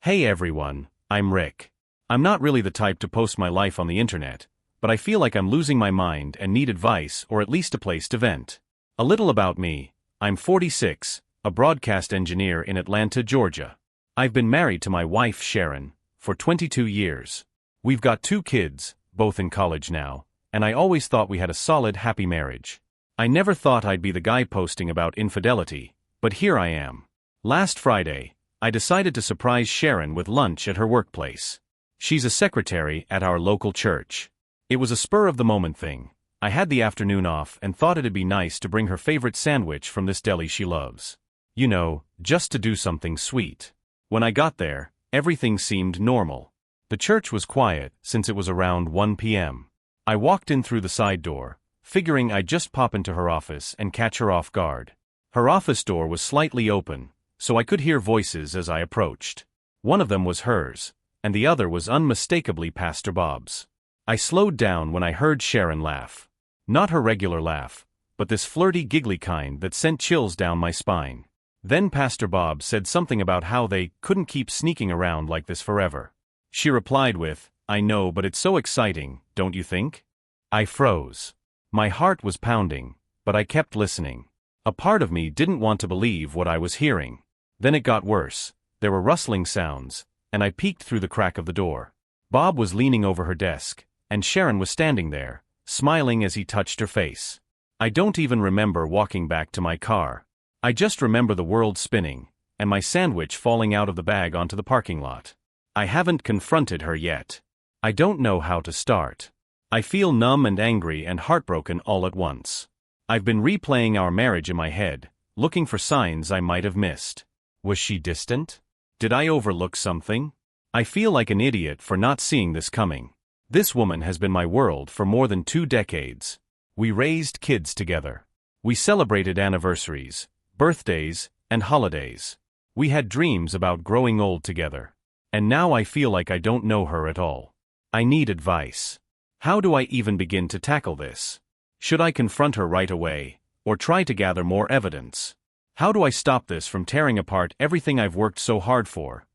Hey everyone, I'm Rick. I'm not really the type to post my life on the internet, but I feel like I'm losing my mind and need advice or at least a place to vent. A little about me: I'm 46, a broadcast engineer in Atlanta, Georgia. I've been married to my wife Sharon for 22 years. We've got 2 kids, both in college now, and I always thought we had a solid, happy marriage. I never thought I'd be the guy posting about infidelity, but here I am. Last Friday, I decided to surprise Sharon with lunch at her workplace. She's a secretary at our local church. It was a spur-of-the-moment thing. I had the afternoon off and thought it'd be nice to bring her favorite sandwich from this deli she loves. You know, just to do something sweet. When I got there, everything seemed normal. The church was quiet since it was around 1 p.m. I walked in through the side door, figuring I'd just pop into her office and catch her off guard. Her office door was slightly open, so I could hear voices as I approached. One of them was hers, and the other was unmistakably Pastor Bob's. I slowed down when I heard Sharon laugh. Not her regular laugh, but this flirty, giggly kind that sent chills down my spine. Then Pastor Bob said something about how they couldn't keep sneaking around like this forever. She replied with, "I know, but it's so exciting, don't you think?" I froze. My heart was pounding, but I kept listening. A part of me didn't want to believe what I was hearing. Then it got worse. There were rustling sounds, and I peeked through the crack of the door. Bob was leaning over her desk, and Sharon was standing there, smiling as he touched her face. I don't even remember walking back to my car. I just remember the world spinning, and my sandwich falling out of the bag onto the parking lot. I haven't confronted her yet. I don't know how to start. I feel numb and angry and heartbroken all at once. I've been replaying our marriage in my head, looking for signs I might have missed. Was she distant? Did I overlook something? I feel like an idiot for not seeing this coming. This woman has been my world for more than 2 decades. We raised kids together. We celebrated anniversaries, birthdays, and holidays. We had dreams about growing old together. And now I feel like I don't know her at all. I need advice. How do I even begin to tackle this? Should I confront her right away, or try to gather more evidence? How do I stop this from tearing apart everything I've worked so hard for?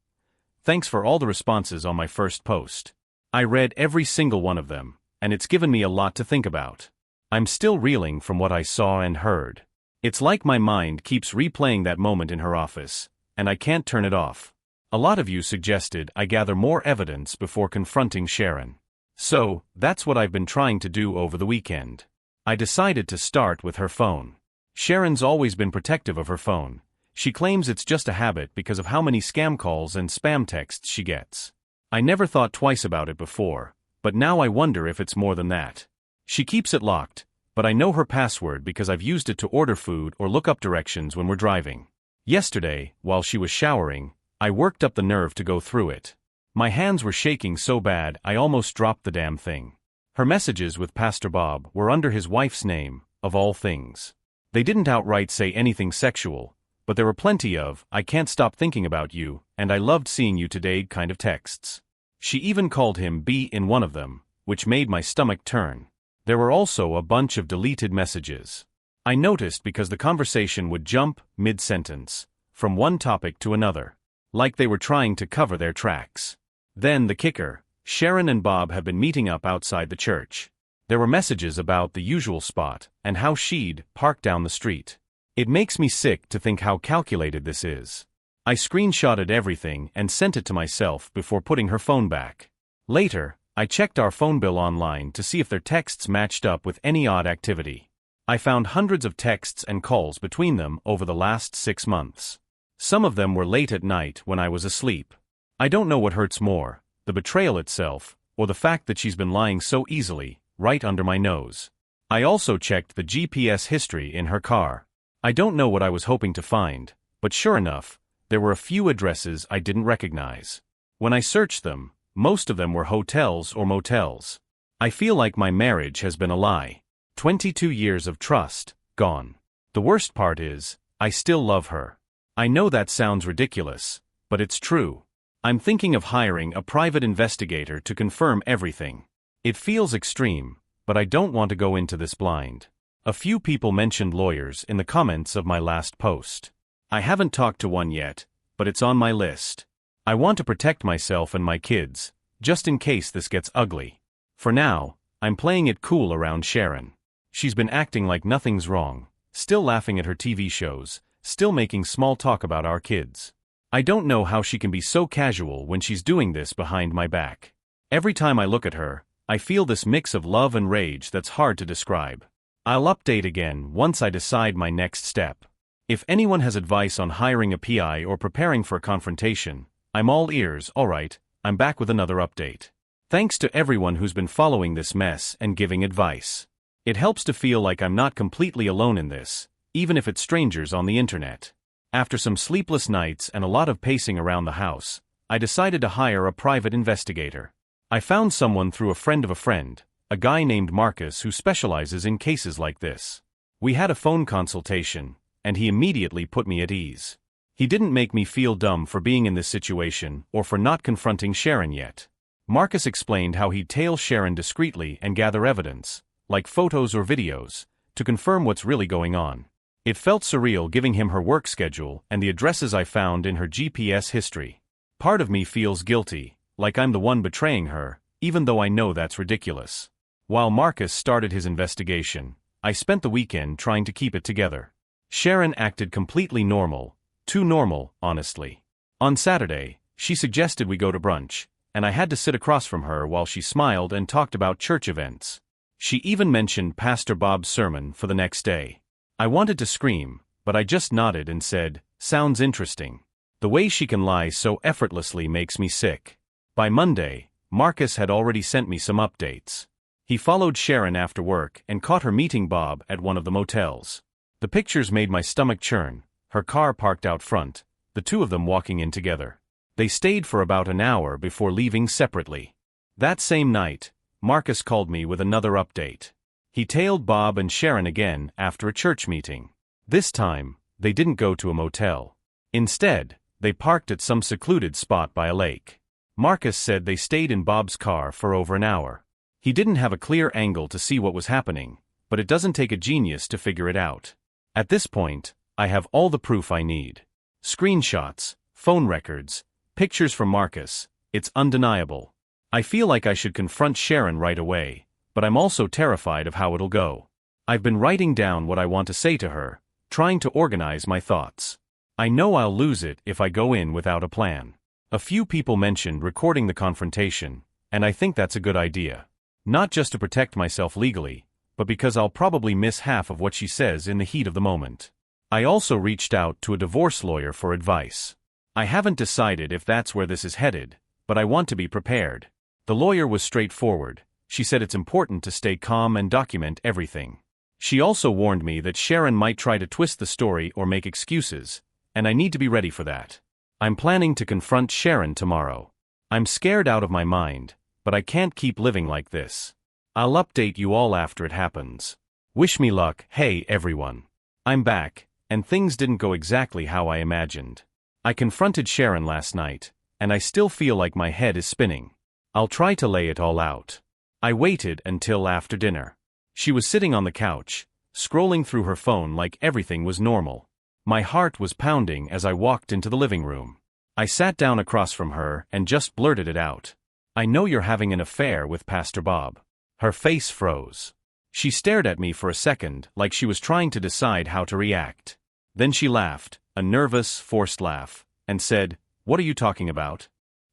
Thanks for all the responses on my first post. I read every single one of them, and it's given me a lot to think about. I'm still reeling from what I saw and heard. It's like my mind keeps replaying that moment in her office, and I can't turn it off. A lot of you suggested I gather more evidence before confronting Sharon. So, that's what I've been trying to do over the weekend. I decided to start with her phone. Sharon's always been protective of her phone. She claims it's just a habit because of how many scam calls and spam texts she gets. I never thought twice about it before, but now I wonder if it's more than that. She keeps it locked, but I know her password because I've used it to order food or look up directions when we're driving. Yesterday, while she was showering, I worked up the nerve to go through it. My hands were shaking so bad I almost dropped the damn thing. Her messages with Pastor Bob were under his wife's name, of all things. They didn't outright say anything sexual, but there were plenty of "I can't stop thinking about you" and "I loved seeing you today" kind of texts. She even called him B in one of them, which made my stomach turn. There were also a bunch of deleted messages. I noticed because the conversation would jump mid-sentence, from one topic to another, like they were trying to cover their tracks. Then the kicker: Sharon and Bob have been meeting up outside the church. There were messages about the usual spot and how she'd park down the street. It makes me sick to think how calculated this is. I screenshotted everything and sent it to myself before putting her phone back. Later, I checked our phone bill online to see if their texts matched up with any odd activity. I found hundreds of texts and calls between them over the last 6 months. Some of them were late at night when I was asleep. I don't know what hurts more, the betrayal itself, or the fact that she's been lying so easily, right under my nose. I also checked the GPS history in her car. I don't know what I was hoping to find, but sure enough, there were a few addresses I didn't recognize. When I searched them, most of them were hotels or motels. I feel like my marriage has been a lie. 22 years of trust, gone. The worst part is, I still love her. I know that sounds ridiculous, but it's true. I'm thinking of hiring a private investigator to confirm everything. It feels extreme, but I don't want to go into this blind. A few people mentioned lawyers in the comments of my last post. I haven't talked to one yet, but it's on my list. I want to protect myself and my kids, just in case this gets ugly. For now, I'm playing it cool around Sharon. She's been acting like nothing's wrong, still laughing at her TV shows, still making small talk about our kids. I don't know how she can be so casual when she's doing this behind my back. Every time I look at her, I feel this mix of love and rage that's hard to describe. I'll update again once I decide my next step. If anyone has advice on hiring a PI or preparing for a confrontation, I'm all ears. Alright, I'm back with another update. Thanks to everyone who's been following this mess and giving advice. It helps to feel like I'm not completely alone in this, even if it's strangers on the internet. After some sleepless nights and a lot of pacing around the house, I decided to hire a private investigator. I found someone through a friend of a friend, a guy named Marcus who specializes in cases like this. We had a phone consultation, and he immediately put me at ease. He didn't make me feel dumb for being in this situation or for not confronting Sharon yet. Marcus explained how he'd tail Sharon discreetly and gather evidence, like photos or videos, to confirm what's really going on. It felt surreal giving him her work schedule and the addresses I found in her GPS history. Part of me feels guilty, like I'm the one betraying her, even though I know that's ridiculous. While Marcus started his investigation, I spent the weekend trying to keep it together. Sharon acted completely normal. Too normal, honestly. On Saturday, she suggested we go to brunch, and I had to sit across from her while she smiled and talked about church events. She even mentioned Pastor Bob's sermon for the next day. I wanted to scream, but I just nodded and said, "Sounds interesting." The way she can lie so effortlessly makes me sick. By Monday, Marcus had already sent me some updates. He followed Sharon after work and caught her meeting Bob at one of the motels. The pictures made my stomach churn. Her car parked out front, the two of them walking in together. They stayed for about an hour before leaving separately. That same night, Marcus called me with another update. He tailed Bob and Sharon again after a church meeting. This time, they didn't go to a motel. Instead, they parked at some secluded spot by a lake. Marcus said they stayed in Bob's car for over an hour. He didn't have a clear angle to see what was happening, but it doesn't take a genius to figure it out. At this point, I have all the proof I need. Screenshots, phone records, pictures from Marcus. It's undeniable. I feel like I should confront Sharon right away, but I'm also terrified of how it'll go. I've been writing down what I want to say to her, trying to organize my thoughts. I know I'll lose it if I go in without a plan. A few people mentioned recording the confrontation, and I think that's a good idea. Not just to protect myself legally, but because I'll probably miss half of what she says in the heat of the moment. I also reached out to a divorce lawyer for advice. I haven't decided if that's where this is headed, but I want to be prepared. The lawyer was straightforward. She said it's important to stay calm and document everything. She also warned me that Sharon might try to twist the story or make excuses, and I need to be ready for that. I'm planning to confront Sharon tomorrow. I'm scared out of my mind, but I can't keep living like this. I'll update you all after it happens. Wish me luck. Hey everyone. I'm back. And things didn't go exactly how I imagined. I confronted Sharon last night, and I still feel like my head is spinning. I'll try to lay it all out. I waited until after dinner. She was sitting on the couch, scrolling through her phone like everything was normal. My heart was pounding as I walked into the living room. I sat down across from her and just blurted it out. "I know you're having an affair with Pastor Bob." Her face froze. She stared at me for a second like she was trying to decide how to react. Then she laughed, a nervous, forced laugh, and said, "What are you talking about?"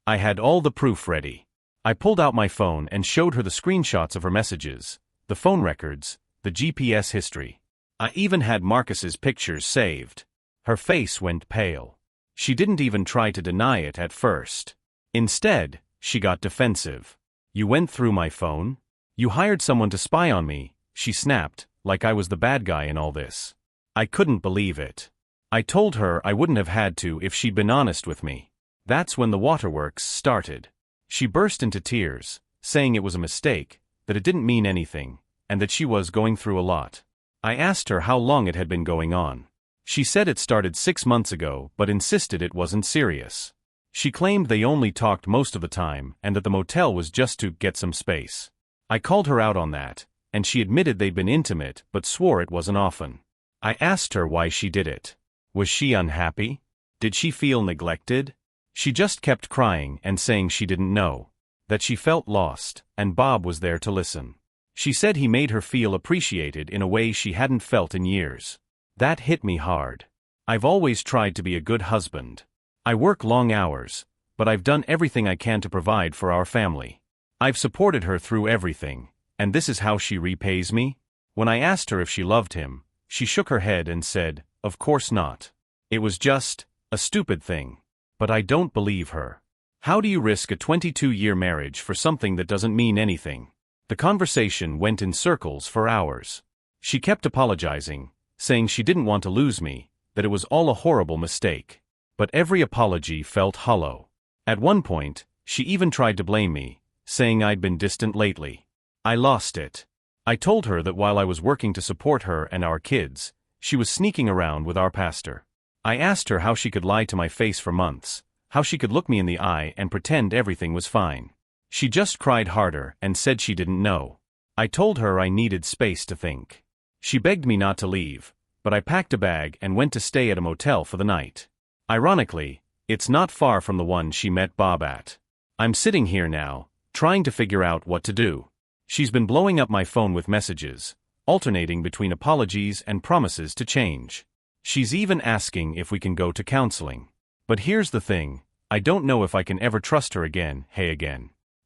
I had all the proof ready. I pulled out my phone and showed her the screenshots of her messages, the phone records, the GPS history. I even had Marcus's pictures saved. Her face went pale. She didn't even try to deny it at first. Instead, she got defensive. "You went through my phone? You hired someone to spy on me," she snapped, like I was the bad guy in all this. I couldn't believe it. I told her I wouldn't have had to if she'd been honest with me. That's when the waterworks started. She burst into tears, saying it was a mistake, that it didn't mean anything, and that she was going through a lot. I asked her how long it had been going on. She said it started 6 months ago but insisted it wasn't serious. She claimed they only talked most of the time and that the motel was just to get some space. I called her out on that, and she admitted they'd been intimate but swore it wasn't often. I asked her why she did it. Was she unhappy? Did she feel neglected? She just kept crying and saying she didn't know, that she felt lost, and Bob was there to listen. She said he made her feel appreciated in a way she hadn't felt in years. That hit me hard. I've always tried to be a good husband. I work long hours, but I've done everything I can to provide for our family. I've supported her through everything, and this is how she repays me? When I asked her if she loved him, she shook her head and said, "Of course not. It was just a stupid thing." But I don't believe her. How do you risk a 22-year marriage for something that doesn't mean anything? The conversation went in circles for hours. She kept apologizing, saying she didn't want to lose me, that it was all a horrible mistake. But every apology felt hollow. At one point, she even tried to blame me, saying I'd been distant lately. I lost it. I told her that while I was working to support her and our kids, she was sneaking around with our pastor. I asked her how she could lie to my face for months, how she could look me in the eye and pretend everything was fine. She just cried harder and said she didn't know. I told her I needed space to think. She begged me not to leave, but I packed a bag and went to stay at a motel for the night. Ironically, it's not far from the one she met Bob at. I'm sitting here now, trying to figure out what to do. She's been blowing up my phone with messages, alternating between apologies and promises to change. She's even asking if we can go to counseling. But here's the thing, I don't know if I can ever trust her again.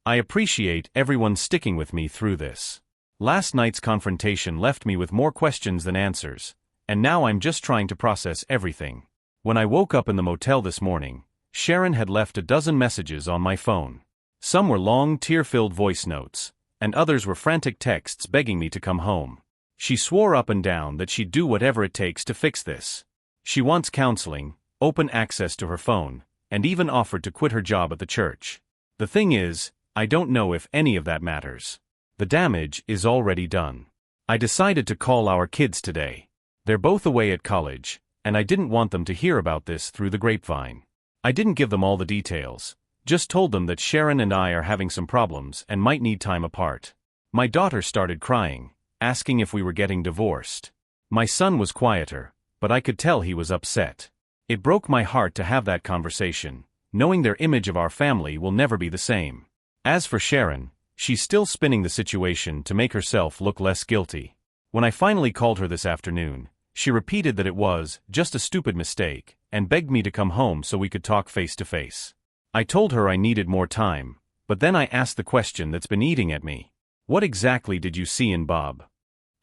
I appreciate everyone sticking with me through this. Last night's confrontation left me with more questions than answers, and now I'm just trying to process everything. When I woke up in the motel this morning, Sharon had left a dozen messages on my phone. Some were long, tear-filled voice notes, and others were frantic texts begging me to come home. She swore up and down that she'd do whatever it takes to fix this. She wants counseling, open access to her phone, and even offered to quit her job at the church. The thing is, I don't know if any of that matters. The damage is already done. I decided to call our kids today. They're both away at college, and I didn't want them to hear about this through the grapevine. I didn't give them all the details, just told them that Sharon and I are having some problems and might need time apart. My daughter started crying, asking if we were getting divorced. My son was quieter, but I could tell he was upset. It broke my heart to have that conversation, knowing their image of our family will never be the same. As for Sharon, she's still spinning the situation to make herself look less guilty. When I finally called her this afternoon, she repeated that it was just a stupid mistake, and begged me to come home so we could talk face to face. I told her I needed more time, but then I asked the question that's been eating at me. What exactly did you see in Bob?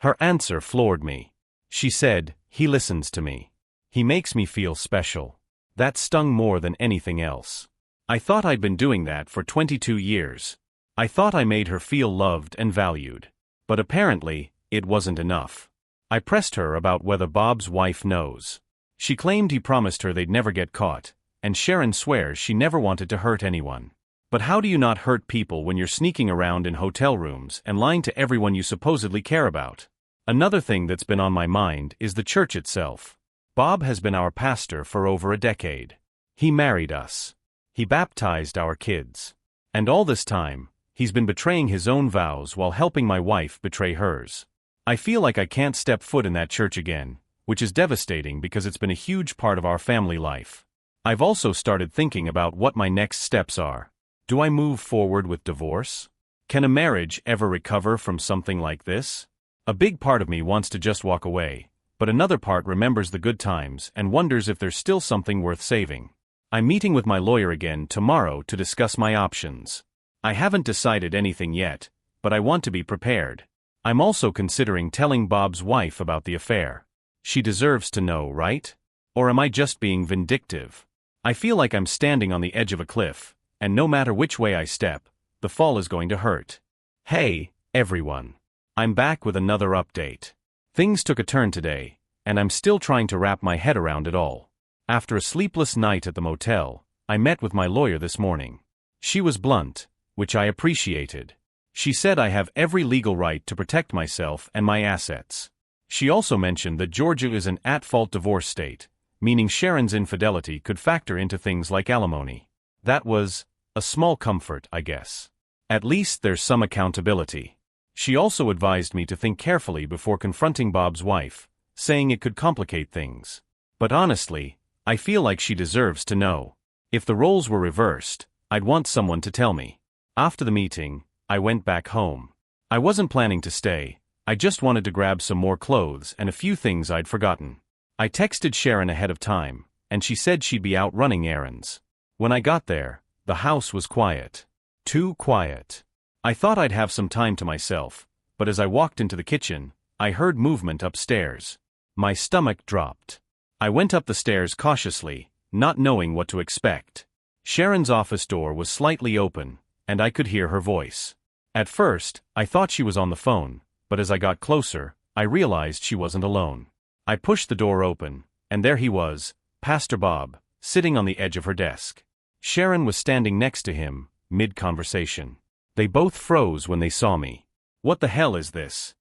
Her answer floored me. She said, "He listens to me. He makes me feel special." That stung more than anything else. I thought I'd been doing that for 22 years. I thought I made her feel loved and valued. But apparently, it wasn't enough. I pressed her about whether Bob's wife knows. She claimed he promised her they'd never get caught, and Sharon swears she never wanted to hurt anyone. But how do you not hurt people when you're sneaking around in hotel rooms and lying to everyone you supposedly care about? Another thing that's been on my mind is the church itself. Bob has been our pastor for over a decade. He married us. He baptized our kids. And all this time, he's been betraying his own vows while helping my wife betray hers. I feel like I can't step foot in that church again, which is devastating because it's been a huge part of our family life. I've also started thinking about what my next steps are. Do I move forward with divorce? Can a marriage ever recover from something like this? A big part of me wants to just walk away, but another part remembers the good times and wonders if there's still something worth saving. I'm meeting with my lawyer again tomorrow to discuss my options. I haven't decided anything yet, but I want to be prepared. I'm also considering telling Bob's wife about the affair. She deserves to know, right? Or am I just being vindictive? I feel like I'm standing on the edge of a cliff, and no matter which way I step, the fall is going to hurt. Hey, everyone. I'm back with another update. Things took a turn today, and I'm still trying to wrap my head around it all. After a sleepless night at the motel, I met with my lawyer this morning. She was blunt, which I appreciated. She said I have every legal right to protect myself and my assets. She also mentioned that Georgia is an at-fault divorce state, meaning Sharon's infidelity could factor into things like alimony. That was a small comfort, I guess. At least there's some accountability. She also advised me to think carefully before confronting Bob's wife, saying it could complicate things. But honestly, I feel like she deserves to know. If the roles were reversed, I'd want someone to tell me. After the meeting, I went back home. I wasn't planning to stay, I just wanted to grab some more clothes and a few things I'd forgotten. I texted Sharon ahead of time, and she said she'd be out running errands. When I got there, the house was quiet. Too quiet. I thought I'd have some time to myself, but as I walked into the kitchen, I heard movement upstairs. My stomach dropped. I went up the stairs cautiously, not knowing what to expect. Sharon's office door was slightly open, and I could hear her voice. At first, I thought she was on the phone, but as I got closer, I realized she wasn't alone. I pushed the door open, and there he was, Pastor Bob, sitting on the edge of her desk. Sharon was standing next to him, mid-conversation. They both froze when they saw me. "What the hell is this?"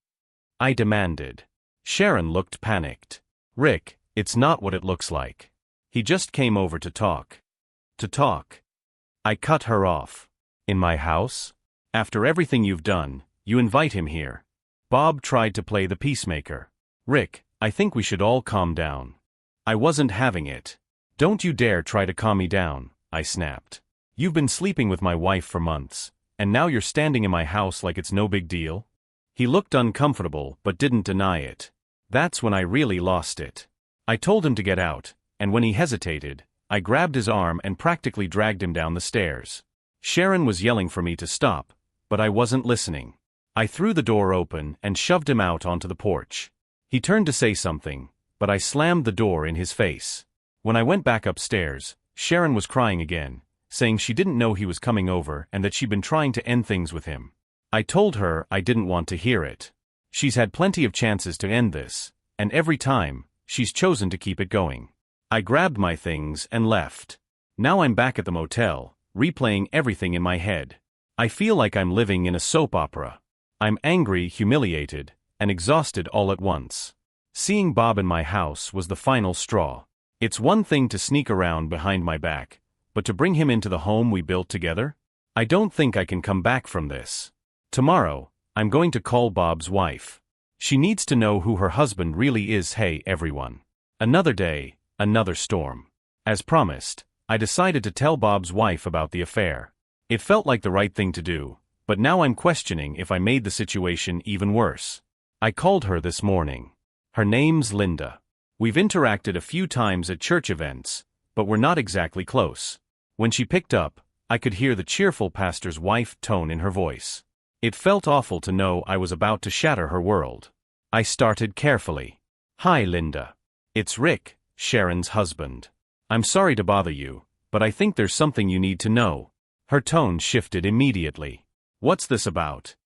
I demanded. Sharon looked panicked. "Rick, it's not what it looks like. He just came over to talk." To talk? I cut her off. "In my house? After everything you've done, you invite him here." Bob tried to play the peacemaker. "Rick, I think we should all calm down." I wasn't having it. "Don't you dare try to calm me down," I snapped. "You've been sleeping with my wife for months, and now you're standing in my house like it's no big deal?" He looked uncomfortable but didn't deny it. That's when I really lost it. I told him to get out, and when he hesitated, I grabbed his arm and practically dragged him down the stairs. Sharon was yelling for me to stop, but I wasn't listening. I threw the door open and shoved him out onto the porch. He turned to say something, but I slammed the door in his face. When I went back upstairs, Sharon was crying again, saying she didn't know he was coming over and that she'd been trying to end things with him. I told her I didn't want to hear it. She's had plenty of chances to end this, and every time, she's chosen to keep it going. I grabbed my things and left. Now I'm back at the motel, replaying everything in my head. I feel like I'm living in a soap opera. I'm angry, humiliated, and exhausted all at once. Seeing Bob in my house was the final straw. It's one thing to sneak around behind my back, but to bring him into the home we built together? I don't think I can come back from this. Tomorrow, I'm going to call Bob's wife. She needs to know who her husband really is. Hey everyone. Another day, another storm. As promised, I decided to tell Bob's wife about the affair. It felt like the right thing to do, but now I'm questioning if I made the situation even worse. I called her this morning. Her name's Linda. We've interacted a few times at church events, but we're not exactly close. When she picked up, I could hear the cheerful pastor's wife tone in her voice. It felt awful to know I was about to shatter her world. I started carefully. "Hi Linda. It's Rick, Sharon's husband. I'm sorry to bother you, but I think there's something you need to know." Her tone shifted immediately. "What's this about?"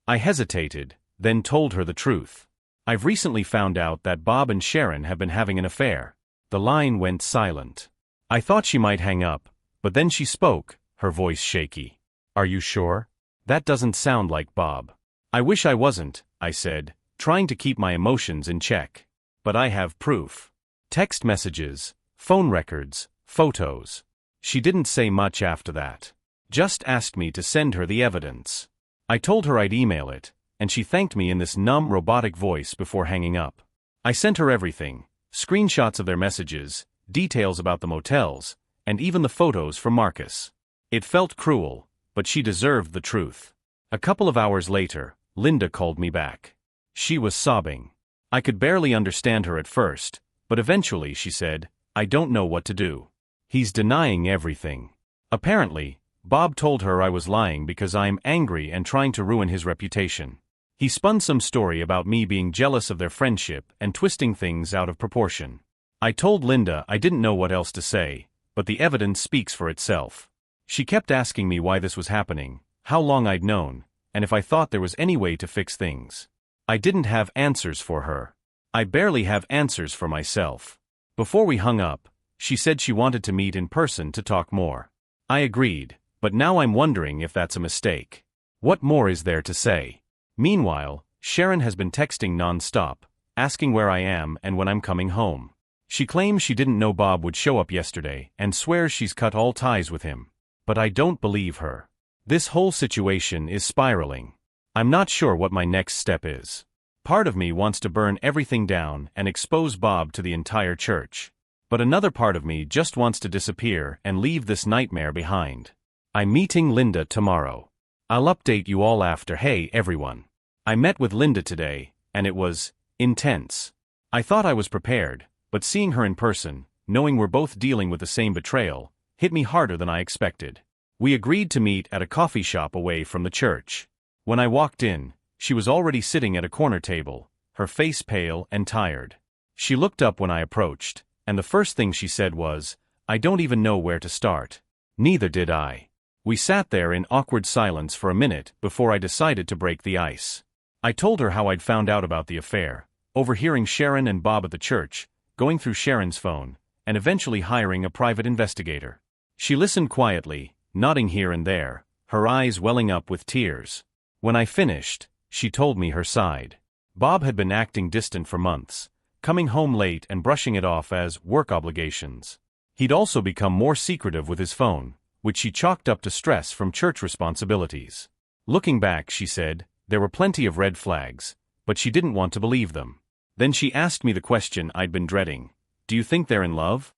I hesitated, then told her the truth. "I've recently found out that Bob and Sharon have been having an affair." The line went silent. I thought she might hang up, but then she spoke, her voice shaky. "Are you sure? That doesn't sound like Bob." "I wish I wasn't," I said, trying to keep my emotions in check. "But I have proof. Text messages, phone records, photos." She didn't say much after that. Just asked me to send her the evidence. I told her I'd email it, and she thanked me in this numb robotic voice before hanging up. I sent her everything, screenshots of their messages, details about the motels, and even the photos from Marcus. It felt cruel, but she deserved the truth. A couple of hours later, Linda called me back. She was sobbing. I could barely understand her at first, but eventually she said, "I don't know what to do. He's denying everything." Apparently, Bob told her I was lying because I'm angry and trying to ruin his reputation. He spun some story about me being jealous of their friendship and twisting things out of proportion. I told Linda I didn't know what else to say, but the evidence speaks for itself. She kept asking me why this was happening, how long I'd known, and if I thought there was any way to fix things. I didn't have answers for her. I barely have answers for myself. Before we hung up, she said she wanted to meet in person to talk more. I agreed, but now I'm wondering if that's a mistake. What more is there to say? Meanwhile, Sharon has been texting non-stop, asking where I am and when I'm coming home. She claims she didn't know Bob would show up yesterday and swears she's cut all ties with him. But I don't believe her. This whole situation is spiraling. I'm not sure what my next step is. Part of me wants to burn everything down and expose Bob to the entire church. But another part of me just wants to disappear and leave this nightmare behind. I'm meeting Linda tomorrow. I'll update you all after. Hey everyone. I met with Linda today, and it was intense. I thought I was prepared, but seeing her in person, knowing we're both dealing with the same betrayal, hit me harder than I expected. We agreed to meet at a coffee shop away from the church. When I walked in, she was already sitting at a corner table, her face pale and tired. She looked up when I approached, and the first thing she said was, "I don't even know where to start." Neither did I. We sat there in awkward silence for a minute before I decided to break the ice. I told her how I'd found out about the affair, overhearing Sharon and Bob at the church, going through Sharon's phone, and eventually hiring a private investigator. She listened quietly, nodding here and there, her eyes welling up with tears. When I finished, she told me her side. Bob had been acting distant for months, coming home late and brushing it off as work obligations. He'd also become more secretive with his phone, which she chalked up to stress from church responsibilities. Looking back, she said, there were plenty of red flags, but she didn't want to believe them. Then she asked me the question I'd been dreading. Do you think they're in love?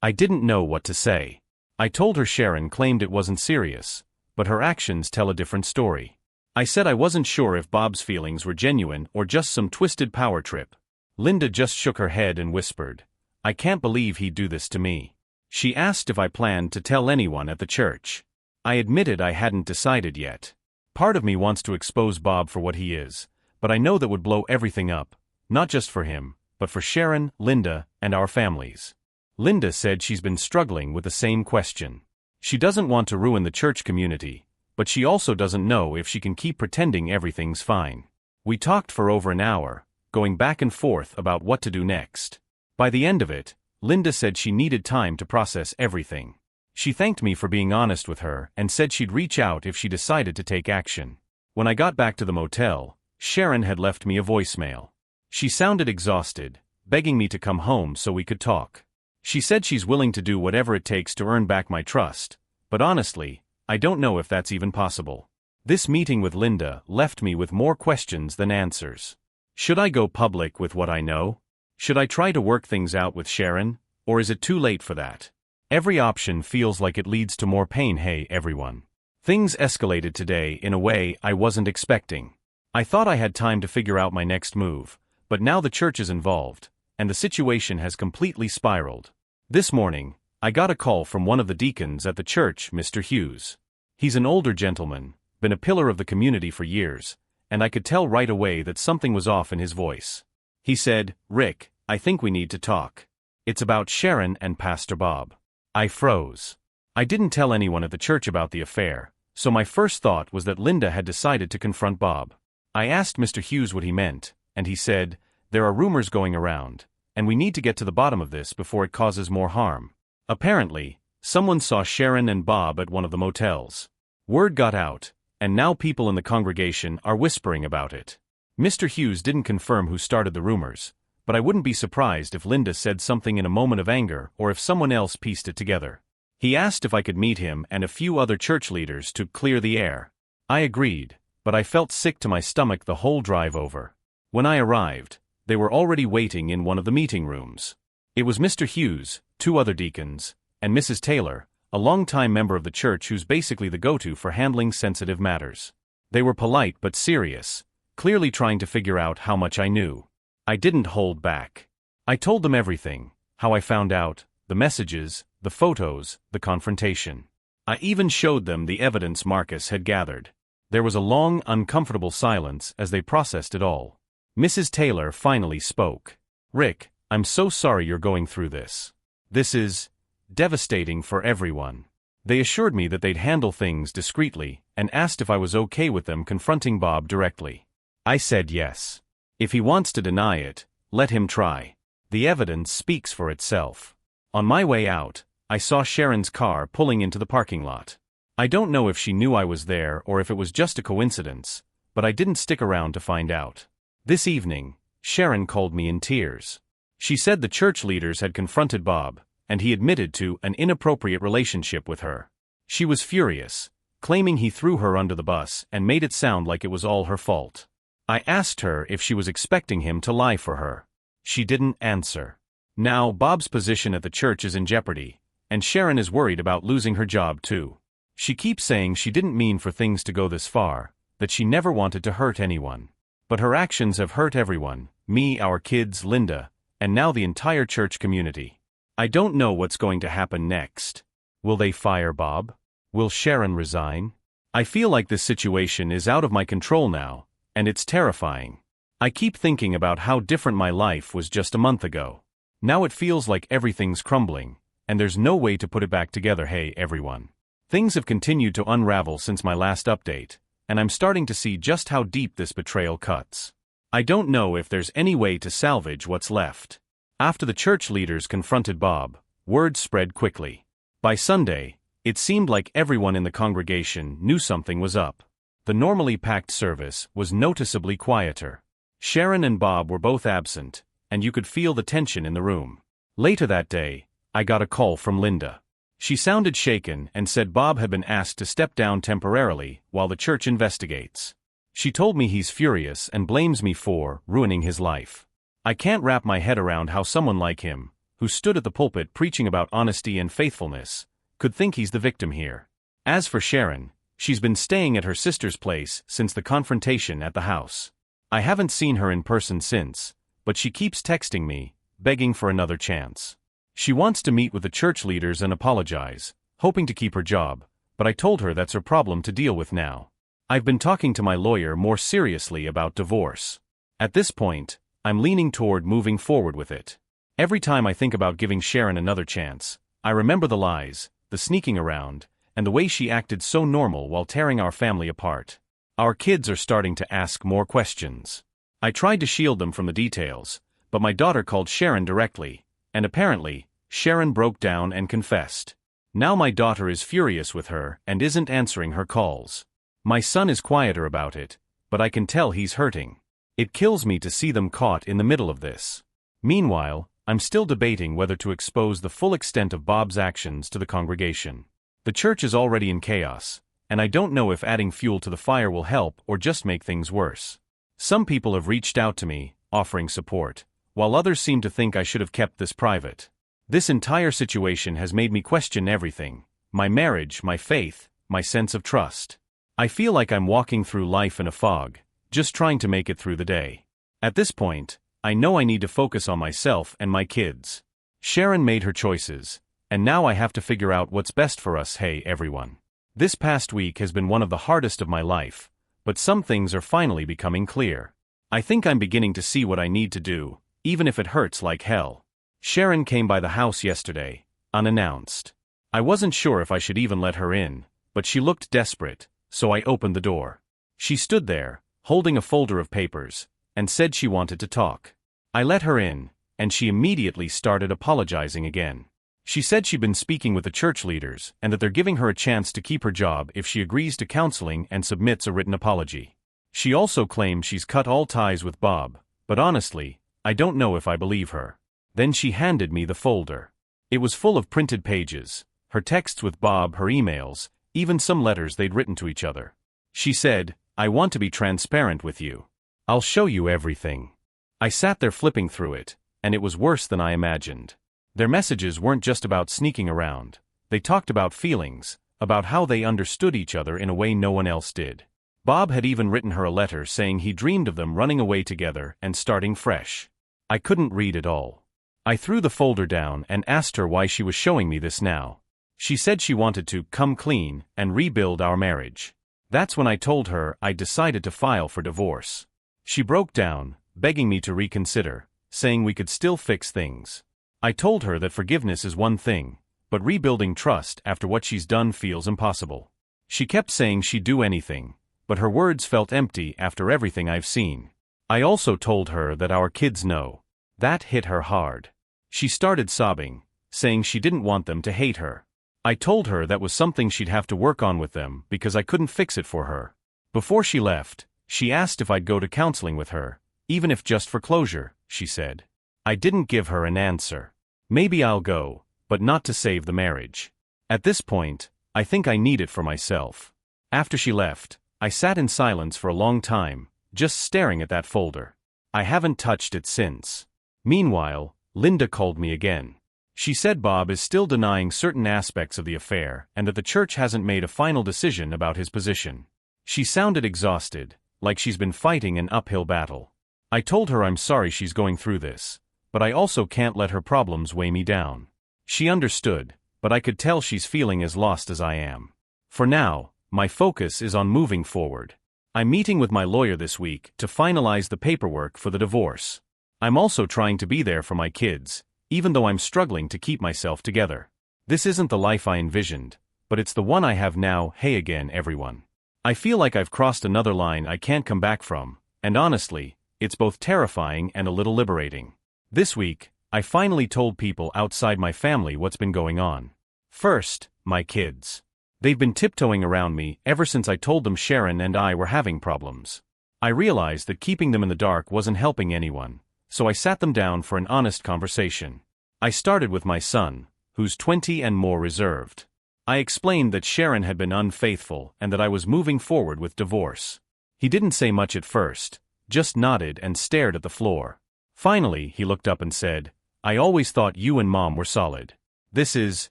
I didn't know what to say. I told her Sharon claimed it wasn't serious, but her actions tell a different story. I said I wasn't sure if Bob's feelings were genuine or just some twisted power trip. Linda just shook her head and whispered, "I can't believe he'd do this to me." She asked if I planned to tell anyone at the church. I admitted I hadn't decided yet. Part of me wants to expose Bob for what he is, but I know that would blow everything up, not just for him, but for Sharon, Linda, and our families. Linda said she's been struggling with the same question. She doesn't want to ruin the church community, but she also doesn't know if she can keep pretending everything's fine. We talked for over an hour, going back and forth about what to do next. By the end of it, Linda said she needed time to process everything. She thanked me for being honest with her and said she'd reach out if she decided to take action. When I got back to the motel, Sharon had left me a voicemail. She sounded exhausted, begging me to come home so we could talk. She said she's willing to do whatever it takes to earn back my trust, but honestly, I don't know if that's even possible. This meeting with Linda left me with more questions than answers. Should I go public with what I know? Should I try to work things out with Sharon, or is it too late for that? Every option feels like it leads to more pain. Hey everyone. Things escalated today in a way I wasn't expecting. I thought I had time to figure out my next move, but now the church is involved, and the situation has completely spiraled. This morning, I got a call from one of the deacons at the church, Mr. Hughes. He's an older gentleman, been a pillar of the community for years, and I could tell right away that something was off in his voice. He said, "Rick, I think we need to talk. It's about Sharon and Pastor Bob." I froze. I didn't tell anyone at the church about the affair, so my first thought was that Linda had decided to confront Bob. I asked Mr. Hughes what he meant, and he said, "There are rumors going around, and we need to get to the bottom of this before it causes more harm." Apparently, someone saw Sharon and Bob at one of the motels. Word got out, and now people in the congregation are whispering about it. Mr. Hughes didn't confirm who started the rumors, but I wouldn't be surprised if Linda said something in a moment of anger or if someone else pieced it together. He asked if I could meet him and a few other church leaders to clear the air. I agreed, but I felt sick to my stomach the whole drive over. When I arrived, they were already waiting in one of the meeting rooms. It was Mr. Hughes, two other deacons, and Mrs. Taylor, a longtime member of the church who's basically the go-to for handling sensitive matters. They were polite but serious, clearly trying to figure out how much I knew. I didn't hold back. I told them everything, how I found out, the messages, the photos, the confrontation. I even showed them the evidence Marcus had gathered. There was a long, uncomfortable silence as they processed it all. Mrs. Taylor finally spoke. "Rick, I'm so sorry you're going through this. This is devastating for everyone." They assured me that they'd handle things discreetly and asked if I was okay with them confronting Bob directly. I said yes. If he wants to deny it, let him try. The evidence speaks for itself. On my way out, I saw Sharon's car pulling into the parking lot. I don't know if she knew I was there or if it was just a coincidence, but I didn't stick around to find out. This evening, Sharon called me in tears. She said the church leaders had confronted Bob, and he admitted to an inappropriate relationship with her. She was furious, claiming he threw her under the bus and made it sound like it was all her fault. I asked her if she was expecting him to lie for her. She didn't answer. Now, Bob's position at the church is in jeopardy, and Sharon is worried about losing her job too. She keeps saying she didn't mean for things to go this far, that she never wanted to hurt anyone. But her actions have hurt everyone, me, our kids, Linda, and now the entire church community. I don't know what's going to happen next. Will they fire Bob? Will Sharon resign? I feel like this situation is out of my control now, and it's terrifying. I keep thinking about how different my life was just a month ago. Now it feels like everything's crumbling, and there's no way to put it back together. Hey everyone. Things have continued to unravel since my last update, and I'm starting to see just how deep this betrayal cuts. I don't know if there's any way to salvage what's left. After the church leaders confronted Bob, word spread quickly. By Sunday, it seemed like everyone in the congregation knew something was up. The normally packed service was noticeably quieter. Sharon and Bob were both absent, and you could feel the tension in the room. Later that day, I got a call from Linda. She sounded shaken and said Bob had been asked to step down temporarily while the church investigates. She told me he's furious and blames me for ruining his life. I can't wrap my head around how someone like him, who stood at the pulpit preaching about honesty and faithfulness, could think he's the victim here. As for Sharon, she's been staying at her sister's place since the confrontation at the house. I haven't seen her in person since, but she keeps texting me, begging for another chance. She wants to meet with the church leaders and apologize, hoping to keep her job, but I told her that's her problem to deal with now. I've been talking to my lawyer more seriously about divorce. At this point, I'm leaning toward moving forward with it. Every time I think about giving Sharon another chance, I remember the lies, the sneaking around, and the way she acted so normal while tearing our family apart. Our kids are starting to ask more questions. I tried to shield them from the details, but my daughter called Sharon directly, and apparently, Sharon broke down and confessed. Now my daughter is furious with her and isn't answering her calls. My son is quieter about it, but I can tell he's hurting. It kills me to see them caught in the middle of this. Meanwhile, I'm still debating whether to expose the full extent of Bob's actions to the congregation. The church is already in chaos, and I don't know if adding fuel to the fire will help or just make things worse. Some people have reached out to me, offering support, while others seem to think I should have kept this private. This entire situation has made me question everything: my marriage, my faith, my sense of trust. I feel like I'm walking through life in a fog, just trying to make it through the day. At this point, I know I need to focus on myself and my kids. Sharon made her choices, and now I have to figure out what's best for us. Hey everyone. This past week has been one of the hardest of my life, but some things are finally becoming clear. I think I'm beginning to see what I need to do, even if it hurts like hell. Sharon came by the house yesterday, unannounced. I wasn't sure if I should even let her in, but she looked desperate, so I opened the door. She stood there, holding a folder of papers, and said she wanted to talk. I let her in, and she immediately started apologizing again. She said she'd been speaking with the church leaders and that they're giving her a chance to keep her job if she agrees to counseling and submits a written apology. She also claimed she's cut all ties with Bob, but honestly, I don't know if I believe her. Then she handed me the folder. It was full of printed pages, her texts with Bob, her emails, even some letters they'd written to each other. She said, "I want to be transparent with you. I'll show you everything." I sat there flipping through it, and it was worse than I imagined. Their messages weren't just about sneaking around. They talked about feelings, about how they understood each other in a way no one else did. Bob had even written her a letter saying he dreamed of them running away together and starting fresh. I couldn't read it all. I threw the folder down and asked her why she was showing me this now. She said she wanted to come clean and rebuild our marriage. That's when I told her I'd decided to file for divorce. She broke down, begging me to reconsider, saying we could still fix things. I told her that forgiveness is one thing, but rebuilding trust after what she's done feels impossible. She kept saying she'd do anything, but her words felt empty after everything I've seen. I also told her that our kids know. That hit her hard. She started sobbing, saying she didn't want them to hate her. I told her that was something she'd have to work on with them because I couldn't fix it for her. Before she left, she asked if I'd go to counseling with her, even if just for closure, she said. I didn't give her an answer. Maybe I'll go, but not to save the marriage. At this point, I think I need it for myself. After she left, I sat in silence for a long time, just staring at that folder. I haven't touched it since. Meanwhile, Linda called me again. She said Bob is still denying certain aspects of the affair and that the church hasn't made a final decision about his position. She sounded exhausted, like she's been fighting an uphill battle. I told her I'm sorry she's going through this, but I also can't let her problems weigh me down. She understood, but I could tell she's feeling as lost as I am. For now, my focus is on moving forward. I'm meeting with my lawyer this week to finalize the paperwork for the divorce. I'm also trying to be there for my kids, even though I'm struggling to keep myself together. This isn't the life I envisioned, but it's the one I have now. Hey again, everyone. I feel like I've crossed another line I can't come back from, and honestly, it's both terrifying and a little liberating. This week, I finally told people outside my family what's been going on. First, my kids. They've been tiptoeing around me ever since I told them Sharon and I were having problems. I realized that keeping them in the dark wasn't helping anyone, so I sat them down for an honest conversation. I started with my son, who's 20 and more reserved. I explained that Sharon had been unfaithful and that I was moving forward with divorce. He didn't say much at first, just nodded and stared at the floor. Finally, he looked up and said, "I always thought you and Mom were solid. This is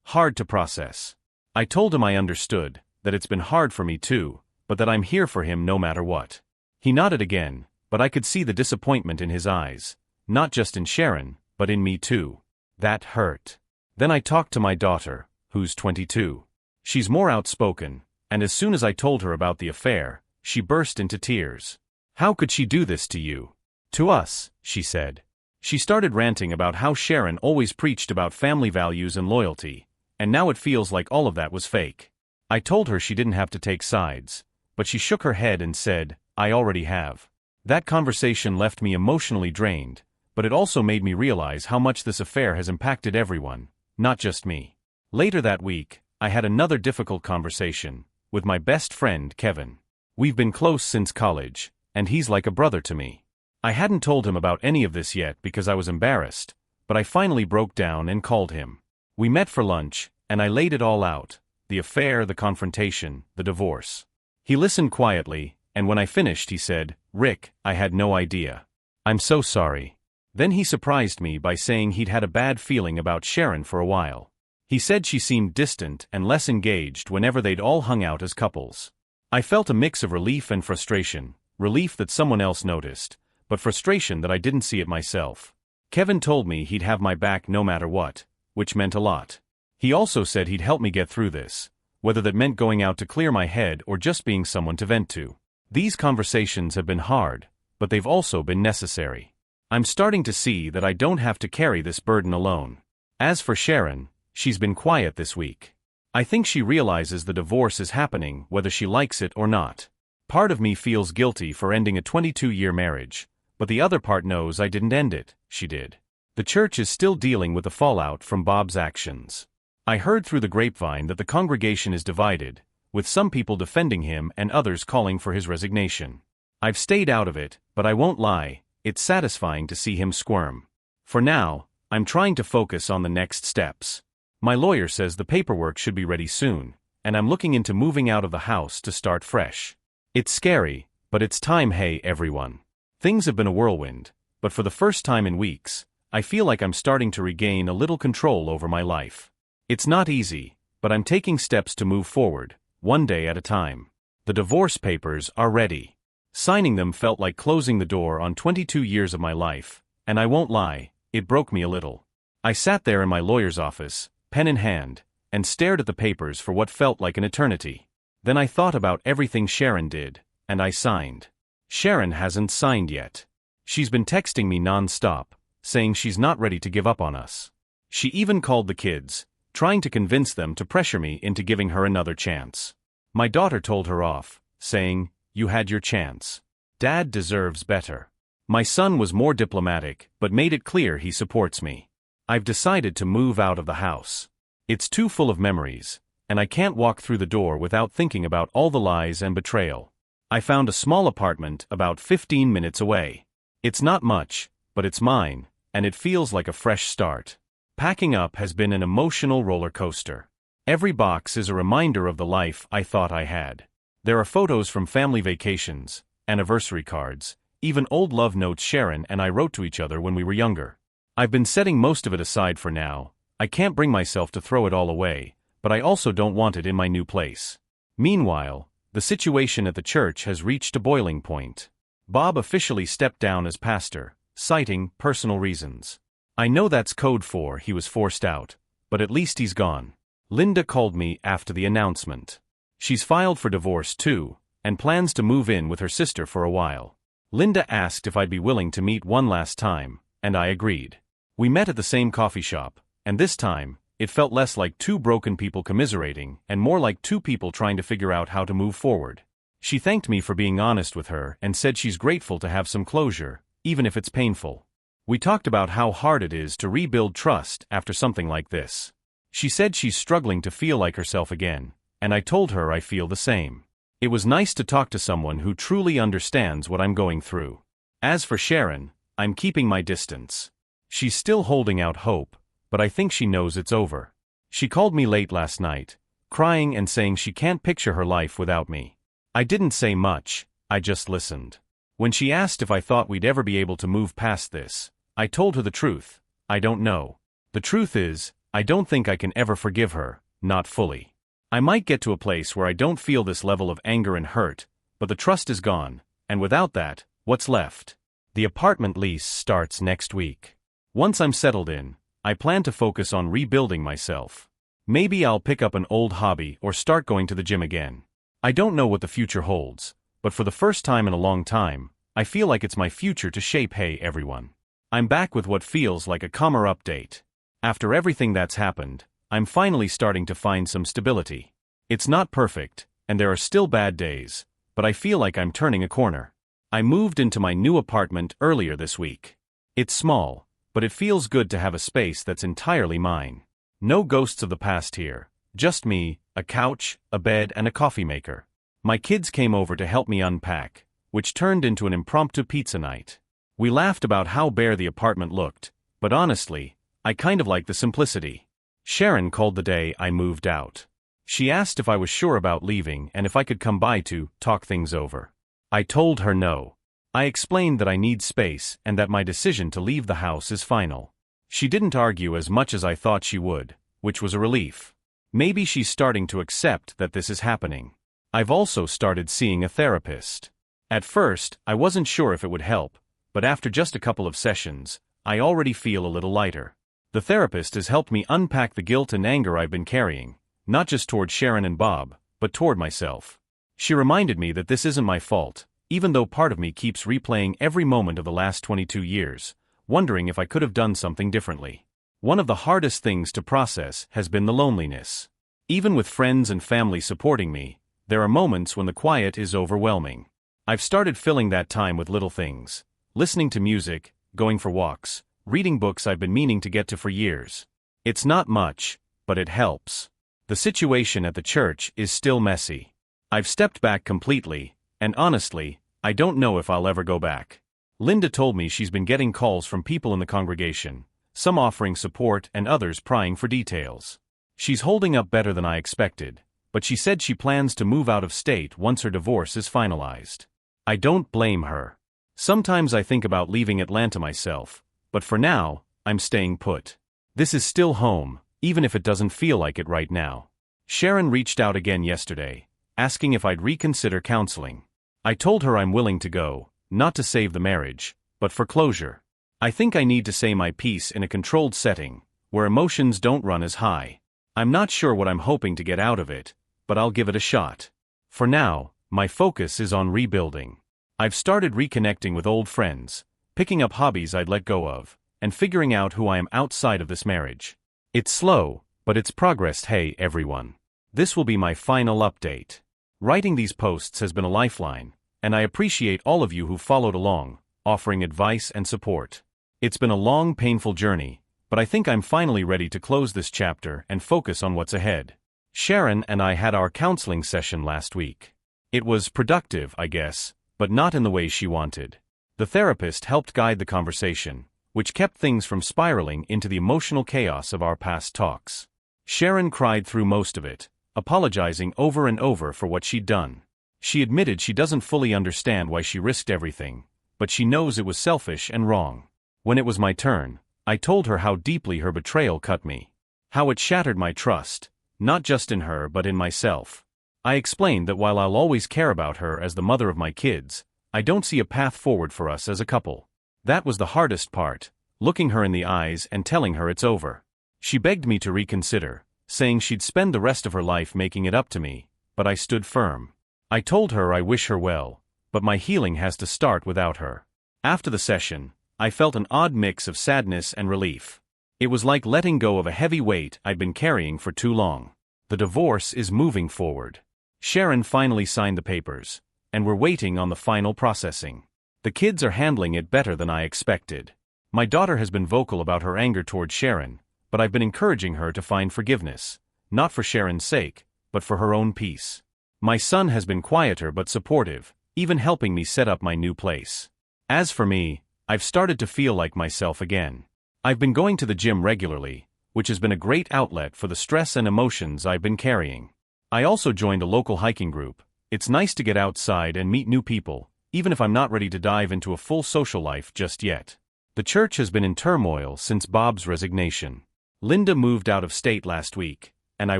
hard to process." I told him I understood, that it's been hard for me too, but that I'm here for him no matter what. He nodded again, but I could see the disappointment in his eyes, not just in Sharon, but in me too. That hurt. Then I talked to my daughter, who's 22. She's more outspoken, and as soon as I told her about the affair, she burst into tears. "How could she do this to you?" "To us," she said. She started ranting about how Sharon always preached about family values and loyalty, and now it feels like all of that was fake. I told her she didn't have to take sides, but she shook her head and said, "I already have." That conversation left me emotionally drained, but it also made me realize how much this affair has impacted everyone, not just me. Later that week, I had another difficult conversation with my best friend Kevin. We've been close since college, and he's like a brother to me. I hadn't told him about any of this yet because I was embarrassed, but I finally broke down and called him. We met for lunch, and I laid it all out: the affair, the confrontation, the divorce. He listened quietly, and when I finished he said, "Rick, I had no idea. I'm so sorry." Then he surprised me by saying he'd had a bad feeling about Sharon for a while. He said she seemed distant and less engaged whenever they'd all hung out as couples. I felt a mix of relief and frustration, relief that someone else noticed, but frustration that I didn't see it myself. Kevin told me he'd have my back no matter what, which meant a lot. He also said he'd help me get through this, whether that meant going out to clear my head or just being someone to vent to. These conversations have been hard, but they've also been necessary. I'm starting to see that I don't have to carry this burden alone. As for Sharon, she's been quiet this week. I think she realizes the divorce is happening whether she likes it or not. Part of me feels guilty for ending a 22-year marriage, but the other part knows I didn't end it, she did. The church is still dealing with the fallout from Bob's actions. I heard through the grapevine that the congregation is divided, with some people defending him and others calling for his resignation. I've stayed out of it, but I won't lie, it's satisfying to see him squirm. For now, I'm trying to focus on the next steps. My lawyer says the paperwork should be ready soon, and I'm looking into moving out of the house to start fresh. It's scary, but it's time. Hey everyone. Things have been a whirlwind, but for the first time in weeks, I feel like I'm starting to regain a little control over my life. It's not easy, but I'm taking steps to move forward, one day at a time. The divorce papers are ready. Signing them felt like closing the door on 22 years of my life, and I won't lie, it broke me a little. I sat there in my lawyer's office, pen in hand, and stared at the papers for what felt like an eternity. Then I thought about everything Sharon did, and I signed. Sharon hasn't signed yet. She's been texting me non-stop, saying she's not ready to give up on us. She even called the kids, trying to convince them to pressure me into giving her another chance. My daughter told her off, saying, "You had your chance. Dad deserves better." My son was more diplomatic, but made it clear he supports me. I've decided to move out of the house. It's too full of memories, and I can't walk through the door without thinking about all the lies and betrayal. I found a small apartment about 15 minutes away. It's not much, but it's mine, and it feels like a fresh start. Packing up has been an emotional roller coaster. Every box is a reminder of the life I thought I had. There are photos from family vacations, anniversary cards, even old love notes Sharon and I wrote to each other when we were younger. I've been setting most of it aside for now. I can't bring myself to throw it all away, but I also don't want it in my new place. Meanwhile, the situation at the church has reached a boiling point. Bob officially stepped down as pastor, citing personal reasons. I know that's code for he was forced out, but at least he's gone. Linda called me after the announcement. She's filed for divorce too, and plans to move in with her sister for a while. Linda asked if I'd be willing to meet one last time, and I agreed. We met at the same coffee shop, and this time, it felt less like two broken people commiserating and more like two people trying to figure out how to move forward. She thanked me for being honest with her and said she's grateful to have some closure, even if it's painful. We talked about how hard it is to rebuild trust after something like this. She said she's struggling to feel like herself again, and I told her I feel the same. It was nice to talk to someone who truly understands what I'm going through. As for Sharon, I'm keeping my distance. She's still holding out hope, but I think she knows it's over. She called me late last night, crying and saying she can't picture her life without me. I didn't say much, I just listened. When she asked if I thought we'd ever be able to move past this, I told her the truth. I don't know. The truth is, I don't think I can ever forgive her, not fully. I might get to a place where I don't feel this level of anger and hurt, but the trust is gone, and without that, what's left? The apartment lease starts next week. Once I'm settled in, I plan to focus on rebuilding myself. Maybe I'll pick up an old hobby or start going to the gym again. I don't know what the future holds, but for the first time in a long time, I feel like it's my future to shape. Hey everyone. I'm back with what feels like a calmer update. After everything that's happened, I'm finally starting to find some stability. It's not perfect, and there are still bad days, but I feel like I'm turning a corner. I moved into my new apartment earlier this week. It's small, but it feels good to have a space that's entirely mine. No ghosts of the past here, just me, a couch, a bed, and a coffee maker. My kids came over to help me unpack, which turned into an impromptu pizza night. We laughed about how bare the apartment looked, but honestly, I kind of like the simplicity. Sharon called the day I moved out. She asked if I was sure about leaving and if I could come by to talk things over. I told her no. I explained that I need space and that my decision to leave the house is final. She didn't argue as much as I thought she would, which was a relief. Maybe she's starting to accept that this is happening. I've also started seeing a therapist. At first, I wasn't sure if it would help, but after just a couple of sessions, I already feel a little lighter. The therapist has helped me unpack the guilt and anger I've been carrying, not just toward Sharon and Bob, but toward myself. She reminded me that this isn't my fault, even though part of me keeps replaying every moment of the last 22 years, wondering if I could have done something differently. One of the hardest things to process has been the loneliness. Even with friends and family supporting me, there are moments when the quiet is overwhelming. I've started filling that time with little things, listening to music, going for walks, reading books I've been meaning to get to for years. It's not much, but it helps. The situation at the church is still messy. I've stepped back completely, and honestly, I don't know if I'll ever go back. Linda told me she's been getting calls from people in the congregation, some offering support and others prying for details. She's holding up better than I expected, but she said she plans to move out of state once her divorce is finalized. I don't blame her. Sometimes I think about leaving Atlanta myself, but for now, I'm staying put. This is still home, even if it doesn't feel like it right now. Sharon reached out again yesterday, asking if I'd reconsider counseling. I told her I'm willing to go, not to save the marriage, but for closure. I think I need to say my piece in a controlled setting, where emotions don't run as high. I'm not sure what I'm hoping to get out of it, but I'll give it a shot. For now, my focus is on rebuilding. I've started reconnecting with old friends, picking up hobbies I'd let go of, and figuring out who I am outside of this marriage. It's slow, but it's progress. Hey everyone. This will be my final update. Writing these posts has been a lifeline, and I appreciate all of you who followed along, offering advice and support. It's been a long, painful journey, but I think I'm finally ready to close this chapter and focus on what's ahead. Sharon and I had our counseling session last week. It was productive, I guess, but not in the way she wanted. The therapist helped guide the conversation, which kept things from spiraling into the emotional chaos of our past talks. Sharon cried through most of it, apologizing over and over for what she'd done. She admitted she doesn't fully understand why she risked everything, but she knows it was selfish and wrong. When it was my turn, I told her how deeply her betrayal cut me. How it shattered my trust, not just in her but in myself. I explained that while I'll always care about her as the mother of my kids, I don't see a path forward for us as a couple. That was the hardest part, looking her in the eyes and telling her it's over. She begged me to reconsider, saying she'd spend the rest of her life making it up to me, but I stood firm. I told her I wish her well, but my healing has to start without her. After the session, I felt an odd mix of sadness and relief. It was like letting go of a heavy weight I'd been carrying for too long. The divorce is moving forward. Sharon finally signed the papers, and we're waiting on the final processing. The kids are handling it better than I expected. My daughter has been vocal about her anger toward Sharon, but I've been encouraging her to find forgiveness, not for Sharon's sake, but for her own peace. My son has been quieter but supportive, even helping me set up my new place. As for me, I've started to feel like myself again. I've been going to the gym regularly, which has been a great outlet for the stress and emotions I've been carrying. I also joined a local hiking group. It's nice to get outside and meet new people, even if I'm not ready to dive into a full social life just yet. The church has been in turmoil since Bob's resignation. Linda moved out of state last week, and I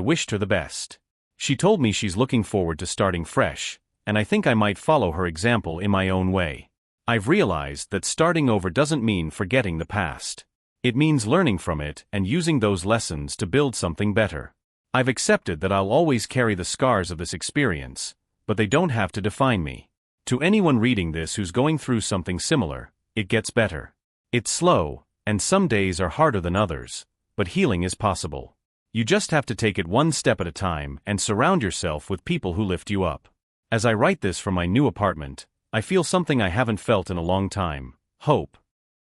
wished her the best. She told me she's looking forward to starting fresh, and I think I might follow her example in my own way. I've realized that starting over doesn't mean forgetting the past. It means learning from it and using those lessons to build something better. I've accepted that I'll always carry the scars of this experience, but they don't have to define me. To anyone reading this who's going through something similar, it gets better. It's slow, and some days are harder than others, but healing is possible. You just have to take it one step at a time and surround yourself with people who lift you up. As I write this from my new apartment, I feel something I haven't felt in a long time: hope.